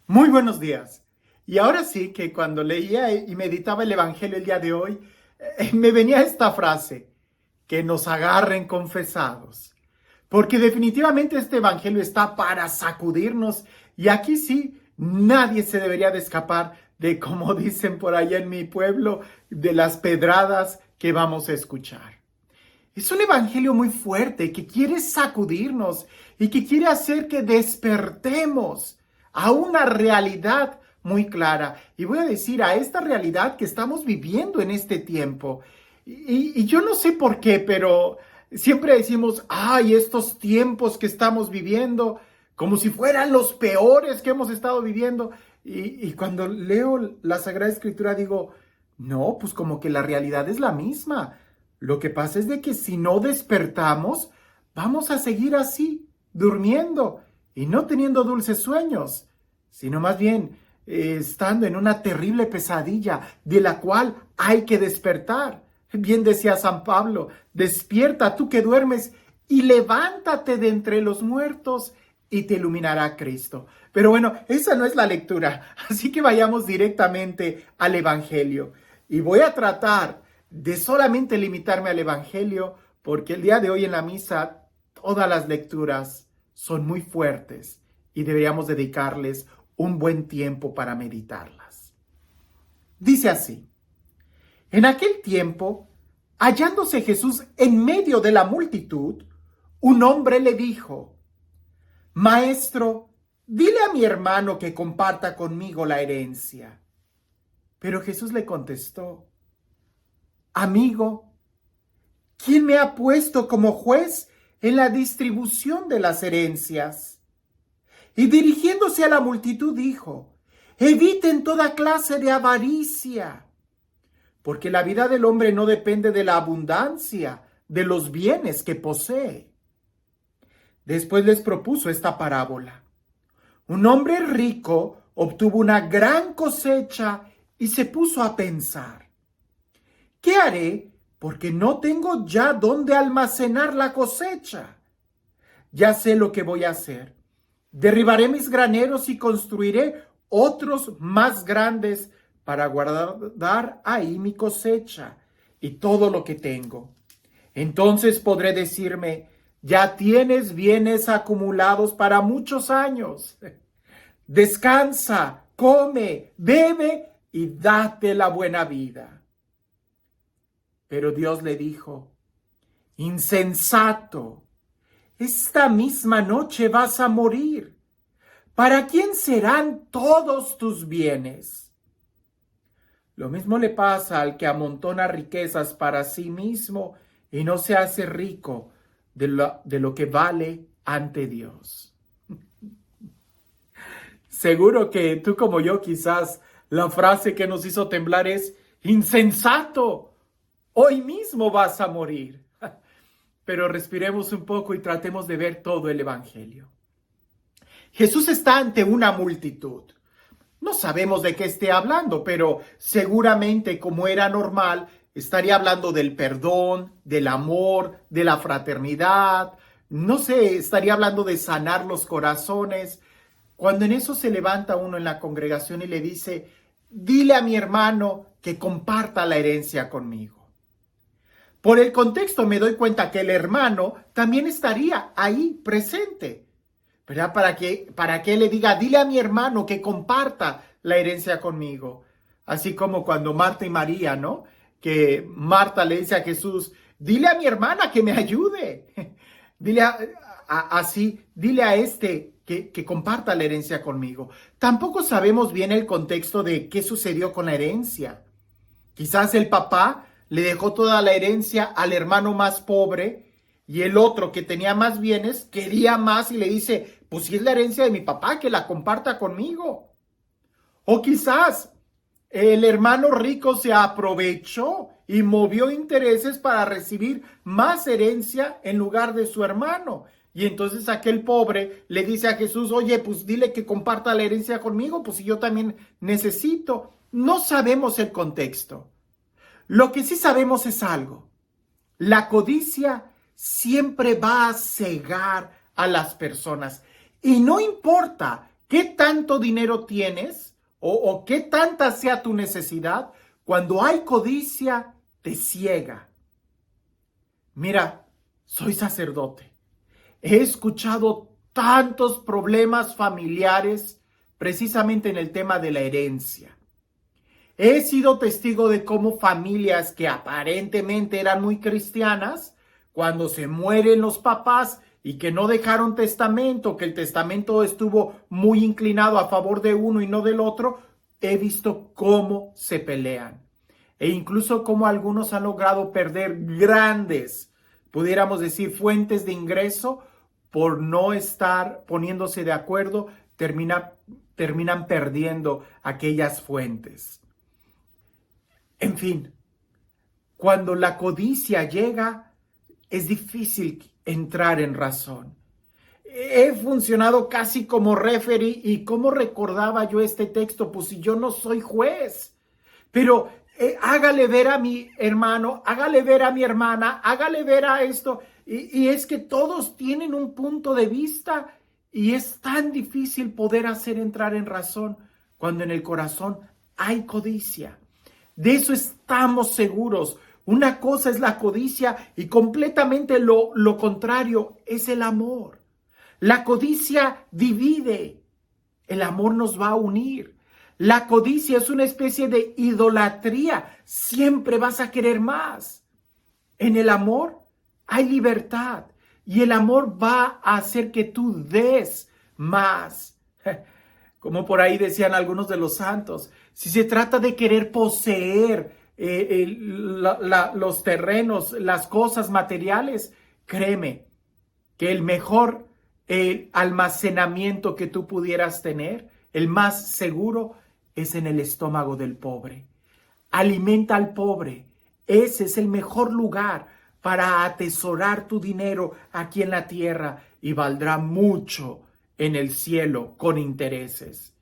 Muy buenos días. Y ahora sí que cuando leía y meditaba el Evangelio el día de hoy, me venía esta frase: que nos agarren confesados. Porque definitivamente este Evangelio está para sacudirnos y aquí sí, nadie se debería de escapar de, como dicen por allá en mi pueblo, de las pedradas que vamos a escuchar. Es un evangelio muy fuerte que quiere sacudirnos y que quiere hacer que despertemos a una realidad muy clara. Y voy a decir, a esta realidad que estamos viviendo en este tiempo. Y yo no sé por qué, pero siempre decimos, ay, estos tiempos que estamos viviendo, como si fueran los peores que hemos estado viviendo. Y cuando leo la Sagrada Escritura digo, no, pues como que la realidad es la misma. Lo que pasa es de que si no despertamos, vamos a seguir así, durmiendo y no teniendo dulces sueños, sino más bien estando en una terrible pesadilla de la cual hay que despertar. Bien decía San Pablo, despierta tú que duermes y levántate de entre los muertos y te iluminará Cristo. Pero bueno, esa no es la lectura, así que vayamos directamente al Evangelio. Y voy a tratar de solamente limitarme al Evangelio, porque el día de hoy en la misa todas las lecturas son muy fuertes y deberíamos dedicarles un buen tiempo para meditarlas. Dice así: en aquel tiempo, hallándose Jesús en medio de la multitud, un hombre le dijo: Maestro, dile a mi hermano que comparta conmigo la herencia. Pero Jesús le contestó: Amigo, ¿quién me ha puesto como juez en la distribución de las herencias? Y dirigiéndose a la multitud dijo: Eviten toda clase de avaricia, porque la vida del hombre no depende de la abundancia de los bienes que posee. Después les propuso esta parábola: un hombre rico obtuvo una gran cosecha y se puso a pensar: ¿qué haré? Porque no tengo ya dónde almacenar la cosecha. Ya sé lo que voy a hacer. Derribaré mis graneros y construiré otros más grandes para guardar ahí mi cosecha y todo lo que tengo. Entonces podré decirme: ya tienes bienes acumulados para muchos años. Descansa, come, bebe y date la buena vida. Pero Dios le dijo: insensato, esta misma noche vas a morir. ¿Para quién serán todos tus bienes? Lo mismo le pasa al que amontona riquezas para sí mismo y no se hace rico de lo que vale ante Dios. Seguro que tú como yo quizás la frase que nos hizo temblar es: insensato, hoy mismo vas a morir. Pero respiremos un poco y tratemos de ver todo el Evangelio. Jesús está ante una multitud. No sabemos de qué esté hablando, pero seguramente, como era normal, estaría hablando del perdón, del amor, de la fraternidad. No sé, estaría hablando de sanar los corazones. Cuando en eso se levanta uno en la congregación y le dice: dile a mi hermano que comparta la herencia conmigo. Por el contexto me doy cuenta que el hermano también estaría ahí presente, ¿verdad? Para que le diga: dile a mi hermano que comparta la herencia conmigo. Así como cuando Marta y María, ¿no? Que Marta le dice a Jesús: dile a mi hermana que me ayude. Dile dile a este que comparta la herencia conmigo. Tampoco sabemos bien el contexto de qué sucedió con la herencia. Quizás el papá le dejó toda la herencia al hermano más pobre y el otro que tenía más bienes quería más y le dice: pues si es la herencia de mi papá, que la comparta conmigo. O quizás el hermano rico se aprovechó y movió intereses para recibir más herencia en lugar de su hermano. Y entonces aquel pobre le dice a Jesús: oye, pues dile que comparta la herencia conmigo, pues si yo también necesito. No sabemos el contexto. Lo que sí sabemos es algo: la codicia siempre va a cegar a las personas y no importa ¿Qué tanto dinero tienes o qué tanta sea tu necesidad? Cuando hay codicia, te ciega. Mira, soy sacerdote. He escuchado tantos problemas familiares precisamente en el tema de la herencia. He sido testigo de cómo familias que aparentemente eran muy cristianas, cuando se mueren los papás y que no dejaron testamento, que el testamento estuvo muy inclinado a favor de uno y no del otro, he visto cómo se pelean. E incluso cómo algunos han logrado perder grandes, pudiéramos decir, fuentes de ingreso por no estar poniéndose de acuerdo, terminan perdiendo aquellas fuentes. En fin, cuando la codicia llega, es difícil entrar en razón. He funcionado casi como referee y cómo recordaba yo este texto, pues si yo no soy juez, pero hágale ver a mi hermano, hágale ver a mi hermana, hágale ver a esto, y es que todos tienen un punto de vista y es tan difícil poder hacer entrar en razón cuando en el corazón hay codicia. De eso estamos seguros. Una cosa es la codicia y completamente lo contrario es el amor. La codicia divide, el amor nos va a unir. La codicia es una especie de idolatría, siempre vas a querer más. En el amor hay libertad y el amor va a hacer que tú des más. Como por ahí decían algunos de los santos, si se trata de querer poseer los terrenos, las cosas materiales, créeme que el mejor almacenamiento que tú pudieras tener, el más seguro, es en el estómago del pobre. Alimenta al pobre. Ese es el mejor lugar para atesorar tu dinero aquí en la tierra y valdrá mucho en el cielo con intereses.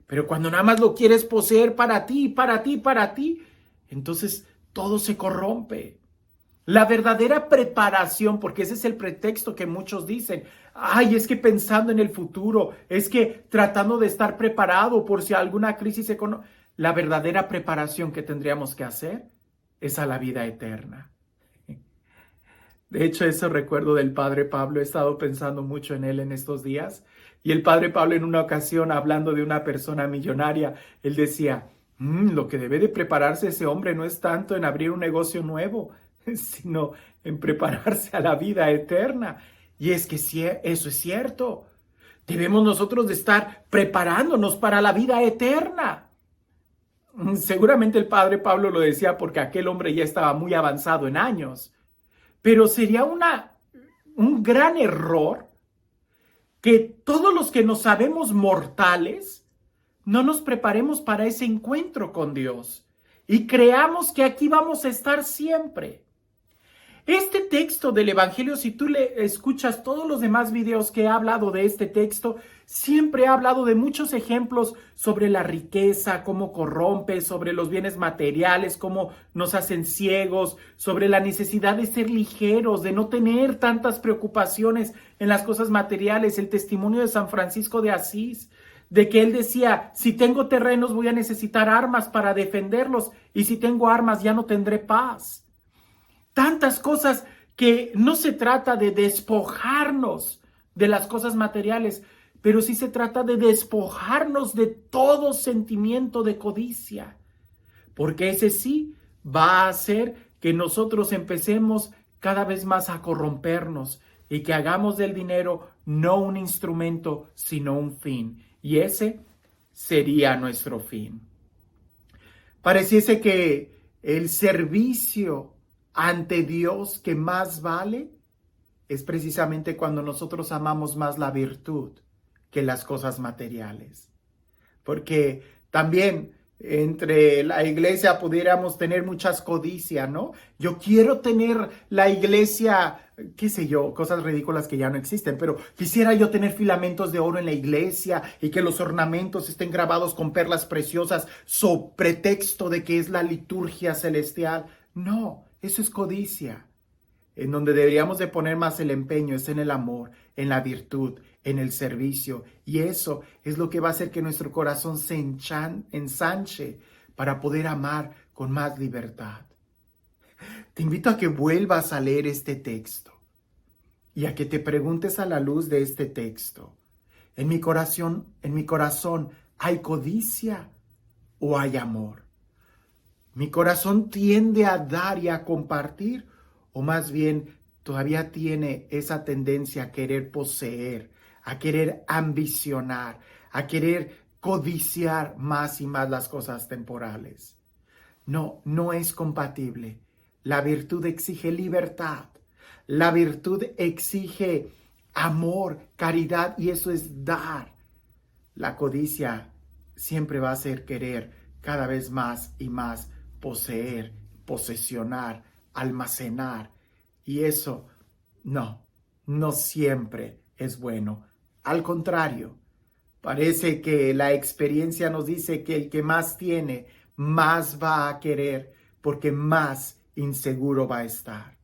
Pero cuando nada más lo quieres poseer para ti, para ti, para ti, entonces todo se corrompe. La verdadera preparación, porque ese es el pretexto que muchos dicen, ay, es que pensando en el futuro, es que tratando de estar preparado por si alguna crisis económica. La verdadera preparación que tendríamos que hacer es a la vida eterna. De hecho, eso recuerdo del Padre Pablo, he estado pensando mucho en él en estos días. Y el Padre Pablo en una ocasión, hablando de una persona millonaria, él decía, lo que debe de prepararse ese hombre no es tanto en abrir un negocio nuevo, sino en prepararse a la vida eterna. Y es que sí, eso es cierto. Debemos nosotros de estar preparándonos para la vida eterna. Seguramente el Padre Pablo lo decía porque aquel hombre ya estaba muy avanzado en años. Pero sería un gran error que todos los que nos sabemos mortales no nos preparemos para ese encuentro con Dios y creamos que aquí vamos a estar siempre. Este texto del Evangelio, si tú le escuchas todos los demás videos que he hablado de este texto, siempre he hablado de muchos ejemplos sobre la riqueza, cómo corrompe, sobre los bienes materiales, cómo nos hacen ciegos, sobre la necesidad de ser ligeros, de no tener tantas preocupaciones en las cosas materiales. El testimonio de San Francisco de Asís, de que él decía, si tengo terrenos voy a necesitar armas para defenderlos y si tengo armas ya no tendré paz. Tantas cosas que no se trata de despojarnos de las cosas materiales, pero sí se trata de despojarnos de todo sentimiento de codicia, porque ese sí va a hacer que nosotros empecemos cada vez más a corrompernos y que hagamos del dinero no un instrumento, sino un fin. Y ese sería nuestro fin. Pareciese que el servicio ante Dios que más vale es precisamente cuando nosotros amamos más la virtud que las cosas materiales. Porque también entre la iglesia pudiéramos tener muchas codicias, ¿no? Yo quiero tener la iglesia, qué sé yo, cosas ridículas que ya no existen, pero quisiera yo tener filamentos de oro en la iglesia y que los ornamentos estén grabados con perlas preciosas so pretexto de que es la liturgia celestial. No, eso es codicia. En donde deberíamos de poner más el empeño es en el amor, en la virtud, en el servicio. Y eso es lo que va a hacer que nuestro corazón se ensanche para poder amar con más libertad. Te invito a que vuelvas a leer este texto y a que te preguntes a la luz de este texto, ¿en mi corazón hay codicia o hay amor? ¿Mi corazón tiende a dar y a compartir o más bien todavía tiene esa tendencia a querer poseer, a querer ambicionar, a querer codiciar más y más las cosas temporales? No, no es compatible. La virtud exige libertad. La virtud exige amor, caridad, y eso es dar. La codicia siempre va a ser querer cada vez más y más poseer, posesionar, almacenar. Y eso no siempre es bueno. Al contrario, parece que la experiencia nos dice que el que más tiene, más va a querer, porque más inseguro va a estar.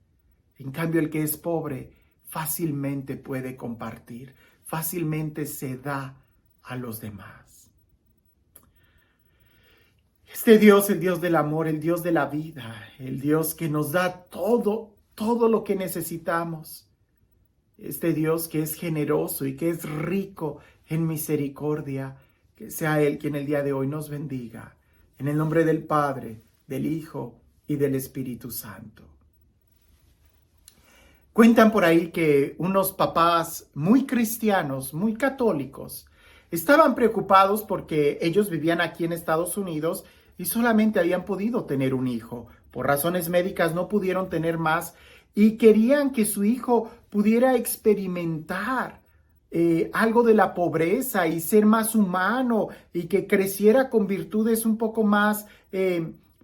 En cambio, el que es pobre fácilmente puede compartir, fácilmente se da a los demás. Este Dios, el Dios del amor, el Dios de la vida, el Dios que nos da todo lo que necesitamos. Este Dios que es generoso y que es rico en misericordia, que sea Él quien el día de hoy nos bendiga. En el nombre del Padre, del Hijo y del Espíritu Santo. Cuentan por ahí que unos papás muy cristianos, muy católicos, estaban preocupados porque ellos vivían aquí en Estados Unidos y solamente habían podido tener un hijo. Por razones médicas no pudieron tener más y querían que su hijo pudiera experimentar algo de la pobreza y ser más humano y que creciera con virtudes un poco más,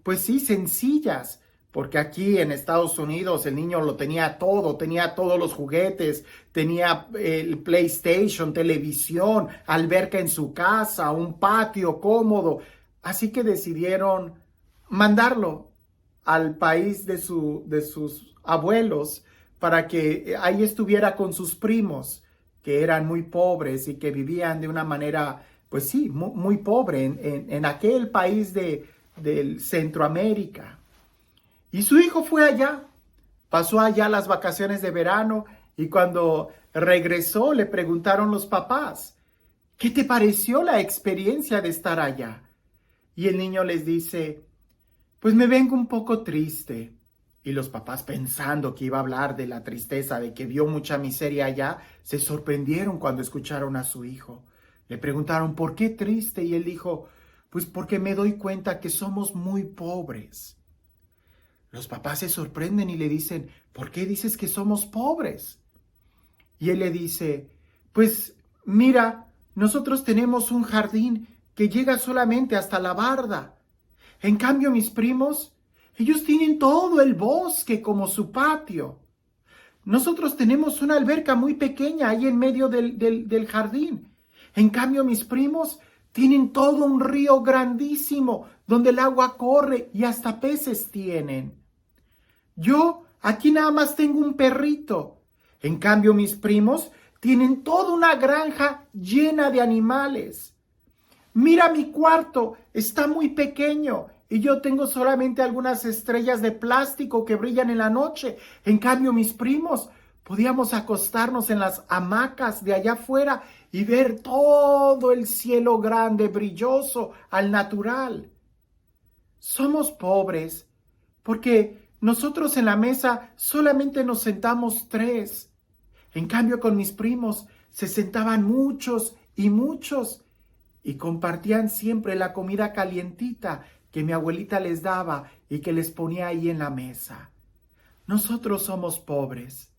pues sí, sencillas. Porque aquí en Estados Unidos el niño lo tenía todos los juguetes, tenía el PlayStation, televisión, alberca en su casa, un patio cómodo. Así que decidieron mandarlo al país de sus abuelos para que ahí estuviera con sus primos, que eran muy pobres y que vivían de una manera, pues sí, muy pobre en aquel país del Centroamérica. Y su hijo fue allá, pasó allá las vacaciones de verano y cuando regresó le preguntaron los papás, ¿qué te pareció la experiencia de estar allá? Y el niño les dice, pues me vengo un poco triste. Y los papás, pensando que iba a hablar de la tristeza, de que vio mucha miseria allá, se sorprendieron cuando escucharon a su hijo. Le preguntaron, ¿por qué triste? Y él dijo, pues porque me doy cuenta que somos muy pobres. Los papás se sorprenden y le dicen, ¿por qué dices que somos pobres? Y él le dice, pues mira, nosotros tenemos un jardín que llega solamente hasta la barda. En cambio, mis primos, ellos tienen todo el bosque como su patio. Nosotros tenemos una alberca muy pequeña ahí en medio del jardín. En cambio, mis primos tienen todo un río grandísimo donde el agua corre y hasta peces tienen. Yo aquí nada más tengo un perrito. En cambio, mis primos tienen toda una granja llena de animales. Mira mi cuarto, está muy pequeño y yo tengo solamente algunas estrellas de plástico que brillan en la noche. En cambio, mis primos podíamos acostarnos en las hamacas de allá afuera y ver todo el cielo grande, brilloso, al natural. Somos pobres porque nosotros en la mesa solamente nos sentamos 3. En cambio, con mis primos se sentaban muchos y muchos y compartían siempre la comida calientita que mi abuelita les daba y que les ponía ahí en la mesa. Nosotros somos pobres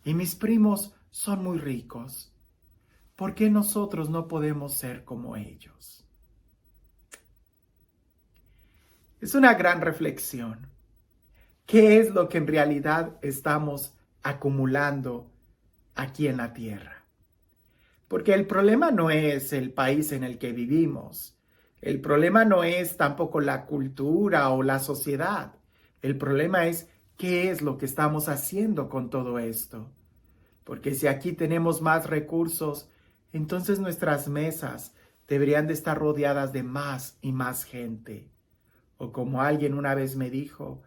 y mis primos son muy ricos. ¿Por qué nosotros no podemos ser como ellos? Es una gran reflexión. ¿Qué es lo que en realidad estamos acumulando aquí en la tierra? Porque el problema no es el país en el que vivimos. El problema no es tampoco la cultura o la sociedad. El problema es qué es lo que estamos haciendo con todo esto. Porque si aquí tenemos más recursos, entonces nuestras mesas deberían de estar rodeadas de más y más gente. O como alguien una vez me dijo,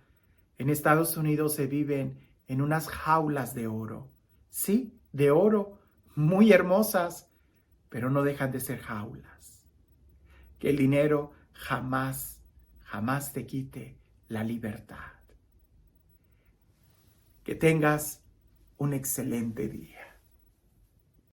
en Estados Unidos se viven en unas jaulas de oro. Sí, de oro, muy hermosas, pero no dejan de ser jaulas. Que el dinero jamás, jamás te quite la libertad. Que tengas un excelente día.